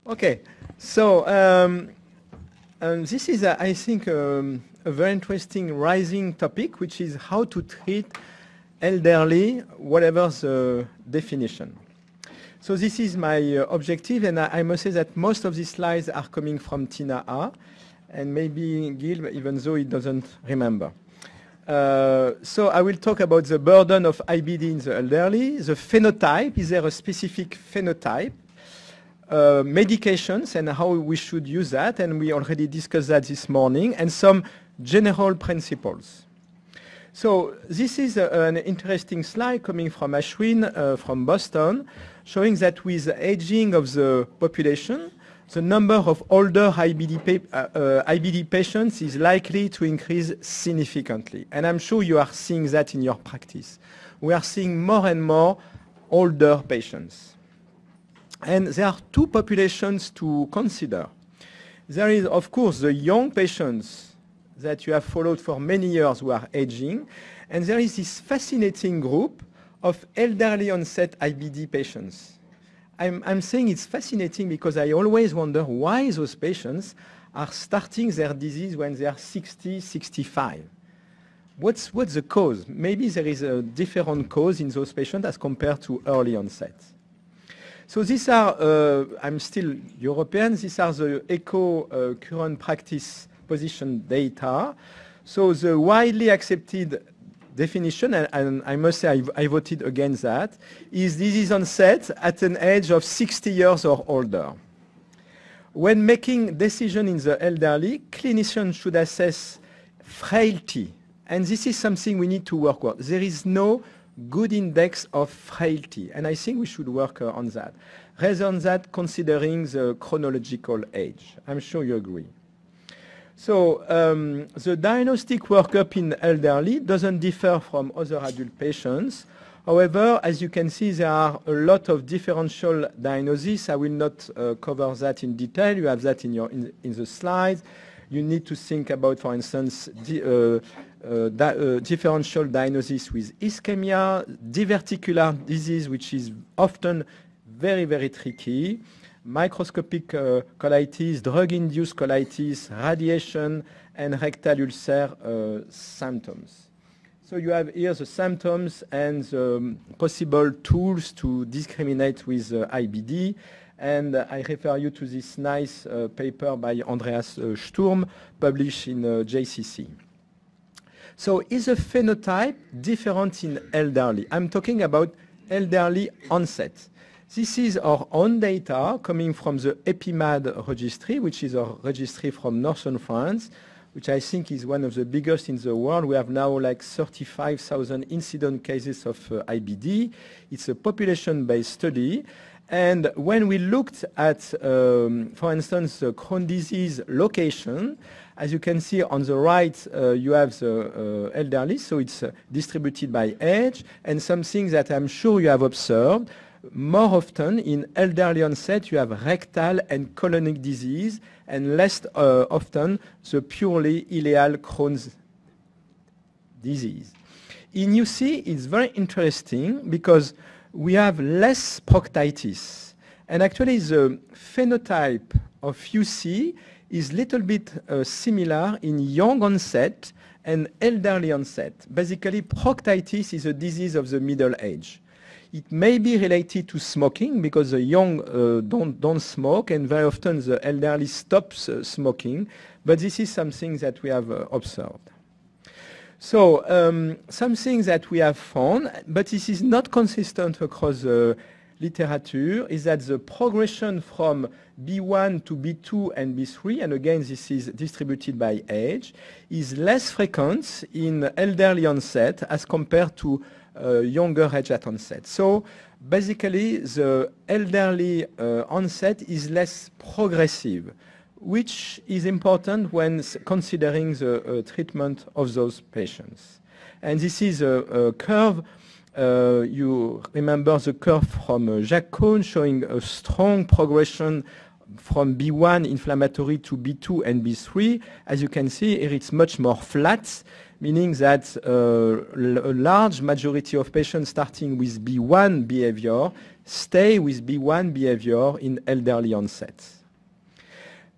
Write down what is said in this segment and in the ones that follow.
Okay, so this is, I think, a very interesting rising topic, which is how to treat elderly, whatever the definition. So this is my objective, and I must say that most of these slides are coming from Tina A, and maybe Gil, even though he doesn't remember. So I will talk about the burden of IBD in the elderly, the phenotype, is there a specific phenotype, medications and how we should use that, and we already discussed that this morning, and some general principles. So this is an interesting slide coming from Ashwin from Boston, showing that with the aging of the population, the number of older IBD patients is likely to increase significantly. And I'm sure you are seeing that in your practice. We are seeing more and more older patients. And there are two populations to consider. There is, of course, the young patients that you have followed for many years who are aging. And there is this fascinating group of elderly onset IBD patients. I'm saying it's fascinating because I always wonder why those patients are starting their disease when they are 60, 65. What's the cause? Maybe there is a different cause in those patients as compared to early onset. So these are, I'm still European, these are the ECHO current practice position data. So the widely accepted definition, and I must say I voted against that, is disease onset at an age of 60 years or older. When making decisions in the elderly, clinicians should assess frailty, and this is something we need to work with. There is no good index of frailty, and I think we should work on that. Rather than that, considering the chronological age. I'm sure you agree. So the diagnostic workup in elderly doesn't differ from other adult patients. However, as you can see, there are a lot of differential diagnoses. I will not cover that in detail. You have that in the slides. You need to think about, for instance, differential diagnosis with ischemia, diverticular disease, which is often very, very tricky, microscopic colitis, drug-induced colitis, radiation, and rectal ulcer symptoms. So you have here the symptoms and the possible tools to discriminate with IBD. And I refer you to this nice paper by Andreas Sturm, published in JCC. So is a phenotype different in elderly? I'm talking about elderly onset. This is our own data coming from the EPIMAD registry, which is a registry from northern France, which I think is one of the biggest in the world. We have now like 35,000 incident cases of IBD. It's a population-based study. And when we looked at, for instance, the Crohn's disease location, as you can see on the right, you have the elderly, so it's distributed by age, and something that I'm sure you have observed. More often in elderly onset, you have rectal and colonic disease, and less often the purely ileal Crohn's disease. In UC, it's very interesting because we have less proctitis. And actually, the phenotype of UC is a little bit similar in young onset and elderly onset. Basically, proctitis is a disease of the middle age. It may be related to smoking because the young don't smoke, and very often the elderly stops smoking, but this is something that we have observed. So something that we have found, but this is not consistent across the literature, is that the progression from B1 to B2 and B3, and again this is distributed by age, is less frequent in elderly onset as compared to younger age at onset. So basically the elderly onset is less progressive, which is important when considering the treatment of those patients. And this is a curve. You remember the curve from Jacques Cohn showing a strong progression from B1 inflammatory to B2 and B3. As you can see, here it's much more flat. meaning that a large majority of patients starting with B1 behavior stay with B1 behavior in elderly onset.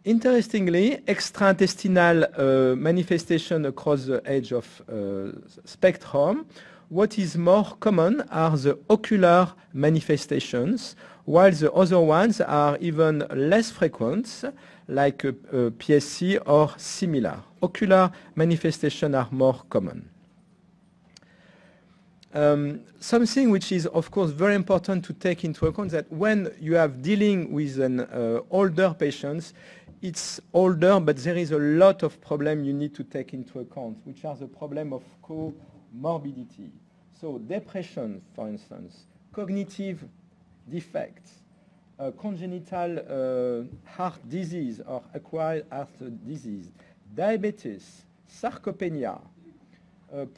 Interestingly, extraintestinal manifestation across the age of spectrum, what is more common are the ocular manifestations, while the other ones are even less frequent, like PSC or similar. Ocular manifestations are more common. Something which is, of course, very important to take into account that when you are dealing with an older patient, it's older, but there is a lot of problem you need to take into account, which are the problem of comorbidity. So depression, for instance, cognitive defects, congenital heart disease or acquired heart disease, diabetes, sarcopenia,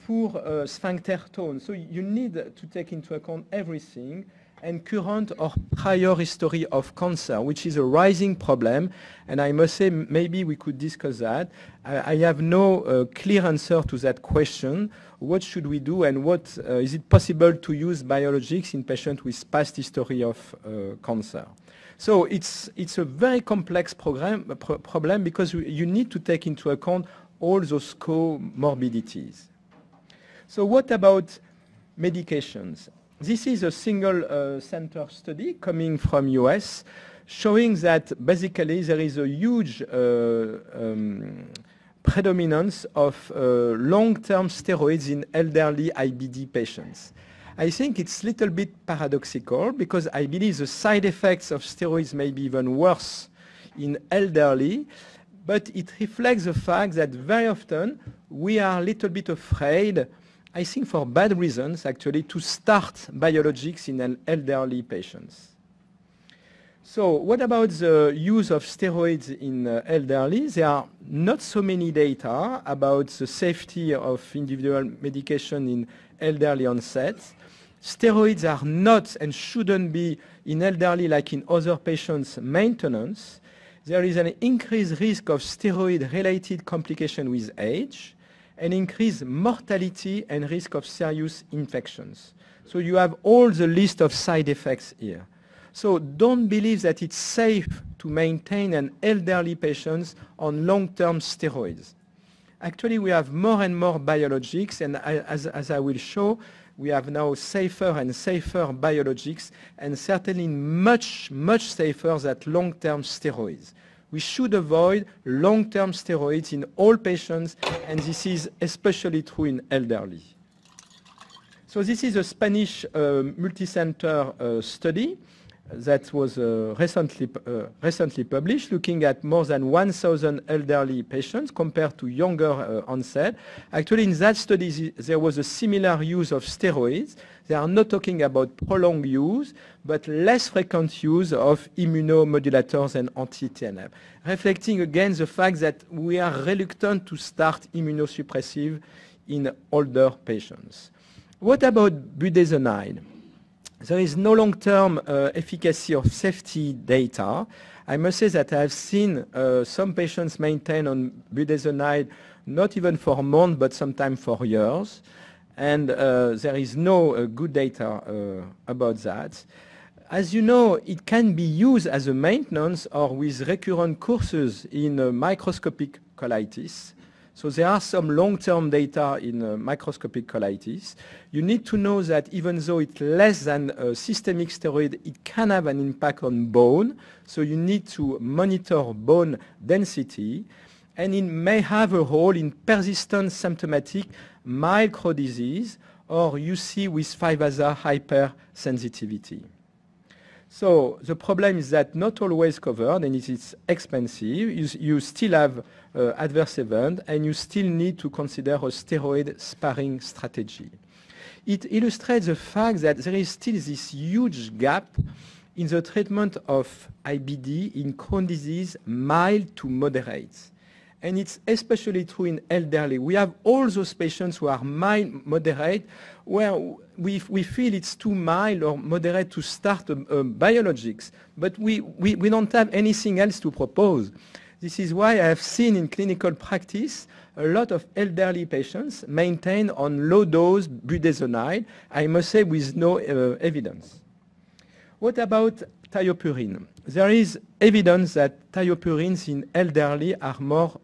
poor sphincter tone. So you need to take into account everything, and current or prior history of cancer, which is a rising problem. And I must say, maybe we could discuss that. I have no clear answer to that question. What should we do, and what is it possible to use biologics in patients with past history of cancer? So it's a very complex problem because you need to take into account all those comorbidities. So what about medications? This is a single center study coming from US showing that basically there is a huge predominance of long-term steroids in elderly IBD patients. I think it's a little bit paradoxical because I believe the side effects of steroids may be even worse in elderly, but it reflects the fact that very often we are a little bit afraid, I think for bad reasons actually, to start biologics in an elderly patients. So what about the use of steroids in elderly? There are not so many data about the safety of individual medication in elderly onset. Steroids are not and shouldn't be in elderly like in other patients maintenance. There is an increased risk of steroid-related complication with age, and increased mortality and risk of serious infections. So you have all the list of side effects here. So don't believe that it's safe to maintain an elderly patient on long-term steroids. Actually, we have more and more biologics, and as I will show, we have now safer and safer biologics, and certainly much, much safer than long-term steroids. We should avoid long-term steroids in all patients, and this is especially true in elderly. So this is a Spanish multi-center study that was recently published, looking at more than 1,000 elderly patients compared to younger onset. Actually, in that study, there was a similar use of steroids. They are not talking about prolonged use, but less frequent use of immunomodulators and anti-TNF, reflecting again the fact that we are reluctant to start immunosuppressive in older patients. What about budesonide? There is no long-term efficacy or safety data. I must say that I have seen some patients maintain on budesonide not even for a month, but sometimes for years. And there is no good data about that. As you know, it can be used as a maintenance or with recurrent courses in microscopic colitis. So there are some long-term data in microscopic colitis. You need to know that even though it's less than a systemic steroid, it can have an impact on bone. So you need to monitor bone density. And it may have a role in persistent symptomatic mild Crohn's disease or UC with 5-ASA hypersensitivity. So the problem is that not always covered, and it is expensive. You still have adverse event, and you still need to consider a steroid sparing strategy. It illustrates the fact that there is still this huge gap in the treatment of IBD in Crohn's disease mild to moderate. And it's especially true in elderly. We have all those patients who are mild, moderate, where we feel it's too mild or moderate to start biologics, but we don't have anything else to propose. This is why I have seen in clinical practice a lot of elderly patients maintained on low-dose budesonide, I must say with no evidence. What about thiopurine? There is evidence that thiopurines in elderly are more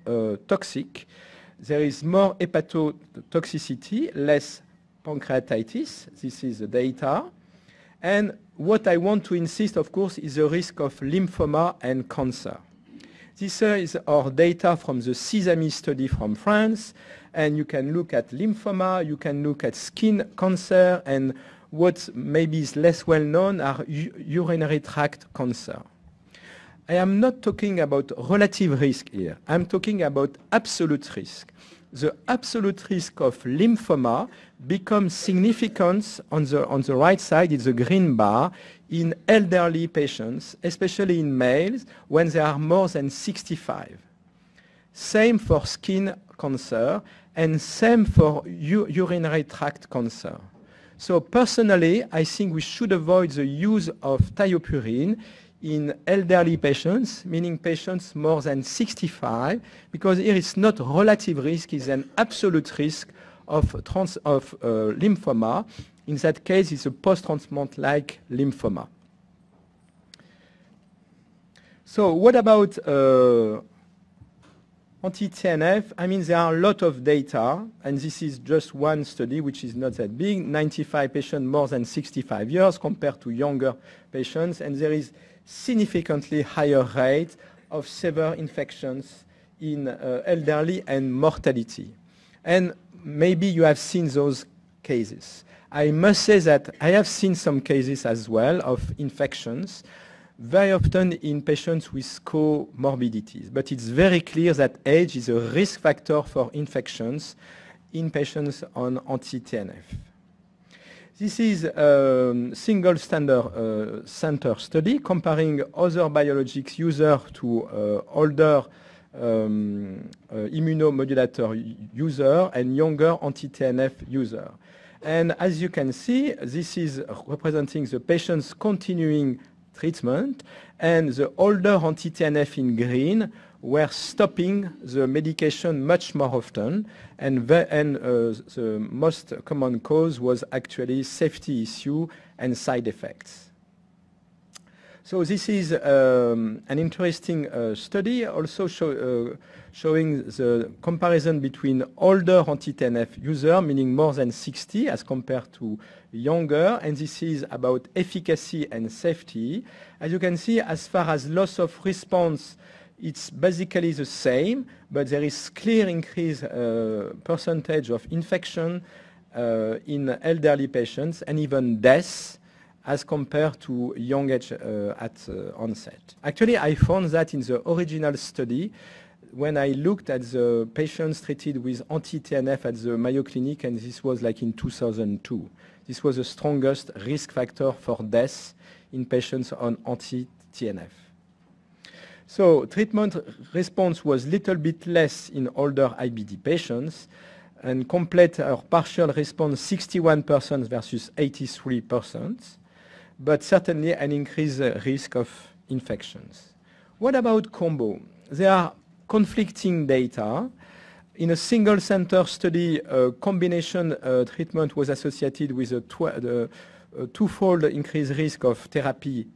toxic. There is more hepatotoxicity, less pancreatitis. This is the data. And what I want to insist, of course, is the risk of lymphoma and cancer. This is our data from the SESAME study from France. And you can look at lymphoma, you can look at skin cancer, and what maybe is less well known are urinary tract cancer. I am not talking about relative risk here. I'm talking about absolute risk. The absolute risk of lymphoma becomes significant on the right side, it's the green bar, in elderly patients, especially in males, when they are more than 65. Same for skin cancer, and same for urinary tract cancer. So personally, I think we should avoid the use of thiopurine in elderly patients, meaning patients more than 65, because here it's not relative risk, it's an absolute risk of lymphoma. In that case, it's a post-transplant-like lymphoma. So what about anti-TNF? I mean, there are a lot of data, and this is just one study, which is not that big, 95 patients more than 65 years compared to younger patients, and there is significantly higher rate of severe infections in elderly and mortality. And maybe you have seen those cases. I must say that I have seen some cases as well of infections, very often in patients with comorbidities. But it's very clear that age is a risk factor for infections in patients on anti-TNF. This is a single standard center study comparing other biologics user to older immunomodulator user and younger anti-TNF user. And as you can see, this is representing the patient's continuing treatment, and the older anti-TNF in green were stopping the medication much more often, and the most common cause was actually safety issue and side effects. So this is an interesting study, also showing the comparison between older anti-TNF user, meaning more than 60 as compared to younger, and this is about efficacy and safety. As you can see, as far as loss of response, it's basically the same, but there is clear increase percentage of infection in elderly patients and even death as compared to young age at onset. Actually, I found that in the original study when I looked at the patients treated with anti-TNF at the Mayo Clinic, and this was like in 2002. This was the strongest risk factor for death in patients on anti-TNF. So treatment response was little bit less in older IBD patients, and complete or partial response 61% versus 83%, but certainly an increased risk of infections. What about combo? There are conflicting data. In a single center study, combination treatment was associated with a twofold increased risk of therapy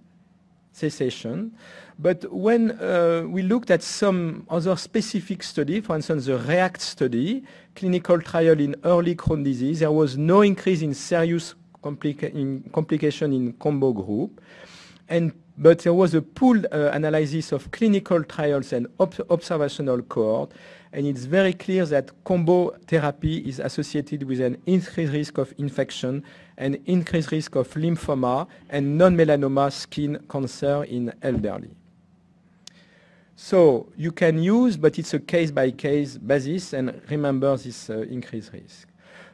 cessation. But when we looked at some other specific study, for instance, the REACT study, clinical trial in early Crohn's disease, there was no increase in serious complication in combo group. But there was a pooled analysis of clinical trials and observational cohort, and it's very clear that combo therapy is associated with an increased risk of infection and increased risk of lymphoma and non-melanoma skin cancer in elderly. So you can use, but it's a case-by-case basis, and remember this increased risk.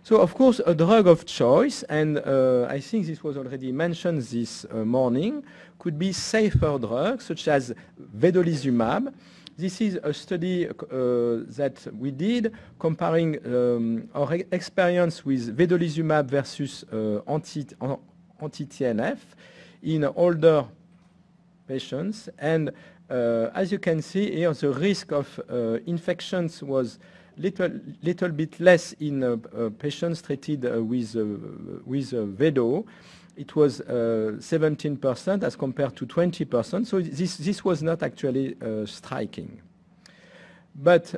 So of course, a drug of choice, and I think this was already mentioned this morning, could be safer drugs such as vedolizumab. This is a study that we did comparing our experience with vedolizumab versus anti-TNF in older patients. And as you can see here, the risk of infections was little bit less in patients treated with Vedo. It was 17% as compared to 20%. So this was not actually striking. But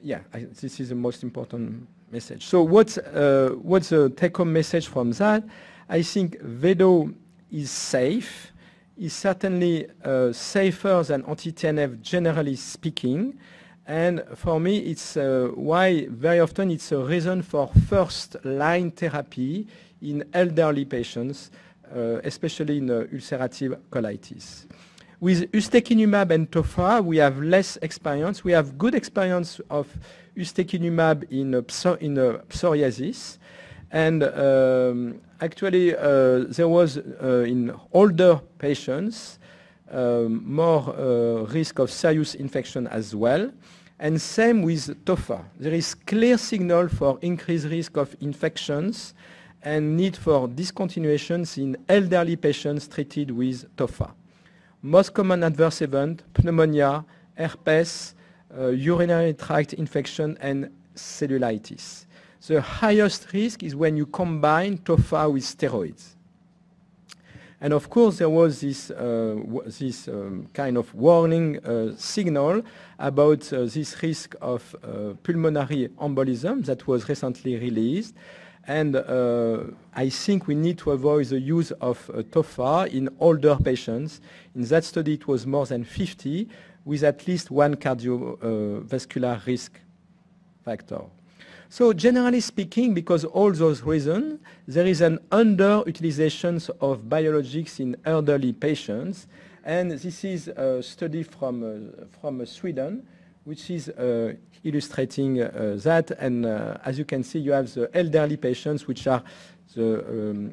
yeah, this is the most important message. So what's the take-home message from that? I think Vedo is safe. Is certainly safer than anti-TNF, generally speaking. And for me, it's why very often it's a reason for first-line therapy in elderly patients, especially in ulcerative colitis. With ustekinumab and tofa, we have less experience. We have good experience of ustekinumab in psoriasis. And actually, there was in older patients more risk of serious infection as well. And same with tofa. There is clear signal for increased risk of infections and need for discontinuations in elderly patients treated with tofa. Most common adverse event, pneumonia, herpes, urinary tract infection, and cellulitis. The highest risk is when you combine tofa with steroids. And of course, there was this kind of warning signal about this risk of pulmonary embolism that was recently released. And I think we need to avoid the use of tofa in older patients. In that study, it was more than 50 with at least one cardiovascular risk factor. So generally speaking, because all those reasons, there is an underutilization of biologics in elderly patients. And this is a study from Sweden, which is illustrating that. And as you can see, you have the elderly patients, which are the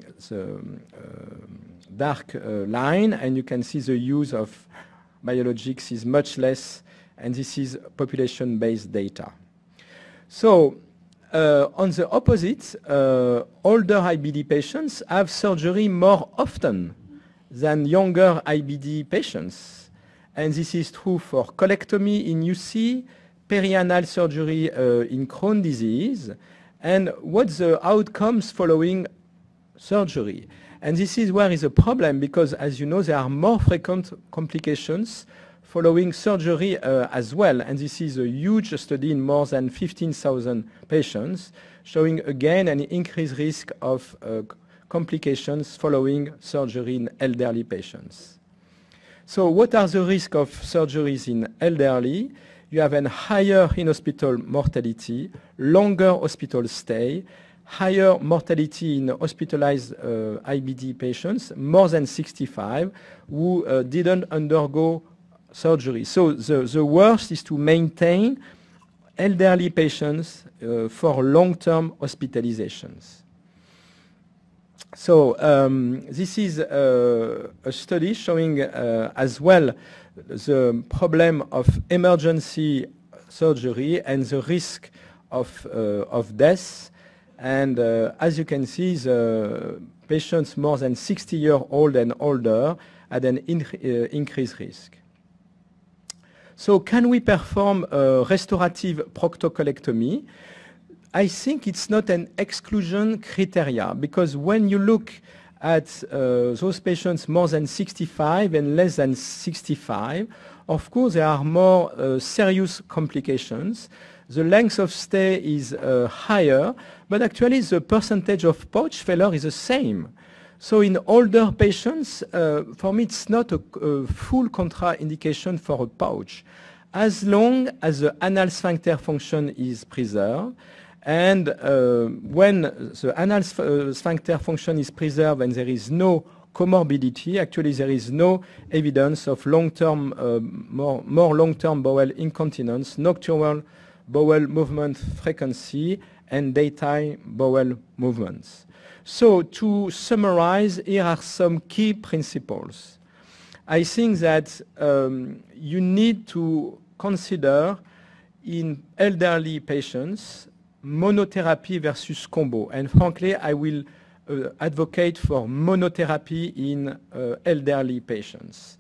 dark line. And you can see the use of biologics is much less. And this is population-based data. So on the opposite, older IBD patients have surgery more often than younger IBD patients. And this is true for colectomy in UC, perianal surgery in Crohn's disease, and what's the outcomes following surgery. And this is where is a problem, because as you know, there are more frequent complications following surgery as well. And this is a huge study in more than 15,000 patients, showing again an increased risk of complications following surgery in elderly patients. So what are the risks of surgeries in elderly? You have a higher in-hospital mortality, longer hospital stay, higher mortality in hospitalized IBD patients, more than 65, who didn't undergo surgery. So the worst is to maintain elderly patients for long-term hospitalizations. So this is a study showing as well the problem of emergency surgery and the risk of death. And as you can see, the patients more than 60-year-old and older had an increased risk. So can we perform restorative proctocolectomy? I think it's not an exclusion criteria, because when you look at those patients more than 65 and less than 65, of course there are more serious complications. The length of stay is higher, but actually the percentage of pouch failure is the same. So in older patients, for me, it's not a full contraindication for a pouch, as long as the anal sphincter function is preserved. And when the anal sphincter function is preserved and there is no comorbidity, actually there is no evidence of long-term, more long-term bowel incontinence, nocturnal bowel movement frequency, and daytime bowel movements. So to summarize, here are some key principles. I think that you need to consider in elderly patients monotherapy versus combo. And frankly, I will advocate for monotherapy in elderly patients.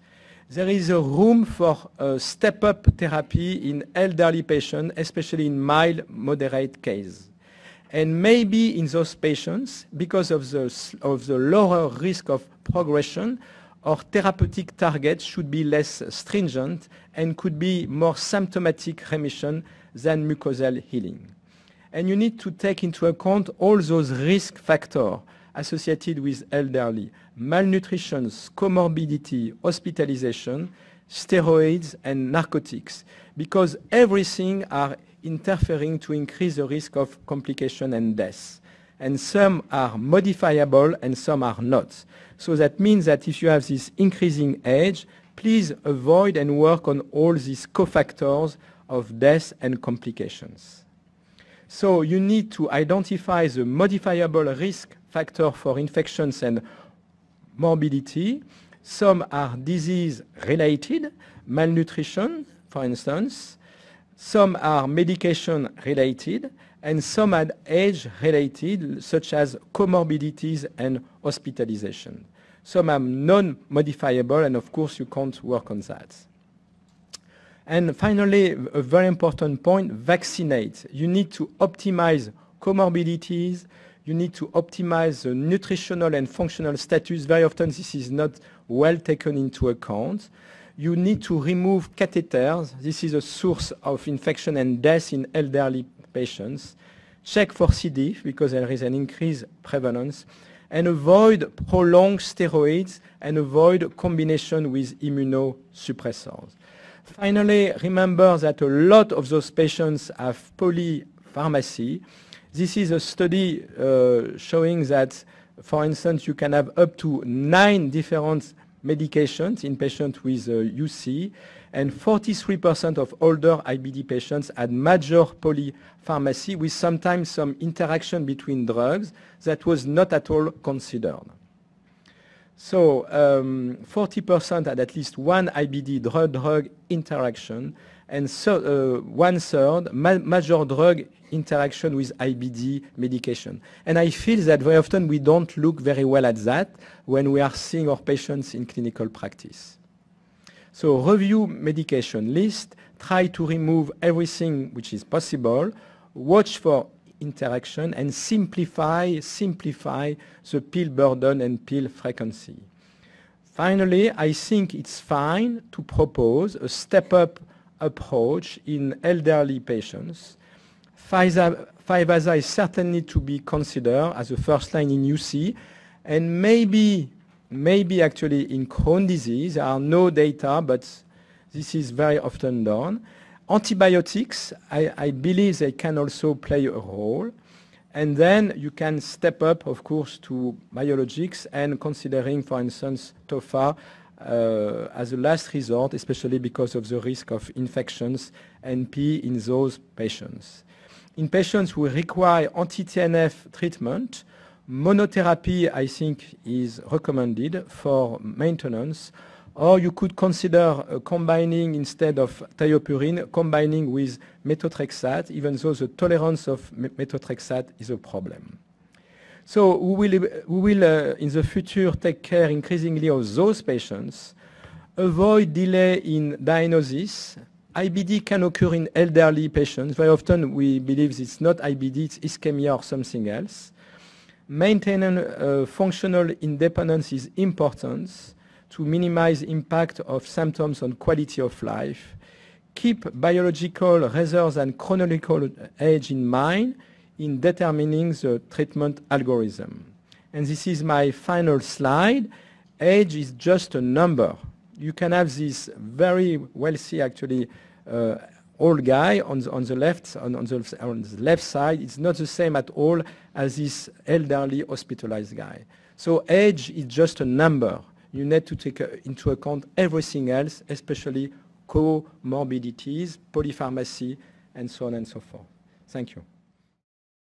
There is a room for step-up therapy in elderly patients, especially in mild, moderate case. And maybe in those patients, because of the lower risk of progression, our therapeutic targets should be less stringent and could be more symptomatic remission than mucosal healing. And you need to take into account all those risk factors associated with elderly: malnutrition, comorbidity, hospitalization, steroids, and narcotics, because everything are interfering to increase the risk of complication and death. And some are modifiable and some are not. So that means that if you have this increasing age, please avoid and work on all these cofactors of death and complications. So you need to identify the modifiable risk factor for infections and morbidity. Some are disease-related, malnutrition, for instance. Some are medication-related, and some are age-related, such as comorbidities and hospitalization. Some are non-modifiable, and of course you can't work on that. And finally, a very important point, vaccinate. You need to optimize comorbidities. You need to optimize the nutritional and functional status. Very often this is not well taken into account. You need to remove catheters. This is a source of infection and death in elderly patients. Check for C. diff because there is an increased prevalence. And avoid prolonged steroids and avoid combination with immunosuppressors. Finally, remember that a lot of those patients have polypharmacy. This is a study showing that, for instance, you can have up to 9 different medications in patients with UC, and 43% of older IBD patients had major polypharmacy with sometimes some interaction between drugs that was not at all considered. So 40% had at least one IBD drug-drug interaction, and 1/3 major drug interaction with IBD medication. And I feel that very often we don't look very well at that when we are seeing our patients in clinical practice. So review medication list, try to remove everything which is possible, watch for interaction, and simplify the pill burden and pill frequency. Finally, I think it's fine to propose a step-up approach in elderly patients. 5-ASA is certainly to be considered as a first line in UC, and maybe actually in Crohn's disease. There are no data, but this is very often done. Antibiotics, I believe they can also play a role. And then you can step up, of course, to biologics and considering, for instance, TOFA as a last resort, especially because of the risk of infections and NP in those patients. In patients who require anti-TNF treatment, monotherapy, I think, is recommended for maintenance. Or you could consider combining, instead of thiopurine, combining with methotrexate, even though the tolerance of methotrexate is a problem. So we will in the future take care increasingly of those patients, avoid delay in diagnosis. IBD can occur in elderly patients. Very often we believe it's not IBD, it's ischemia or something else. Maintaining functional independence is important to minimize impact of symptoms on quality of life. Keep biological rather than chronological age in mind in determining the treatment algorithm. And this is my final slide. Age is just a number. You can have this very wealthy, actually, old guy on the left side. It's not the same at all as this elderly hospitalized guy. So age is just a number. You need to take into account everything else, especially comorbidities, polypharmacy, and so on and so forth. Thank you.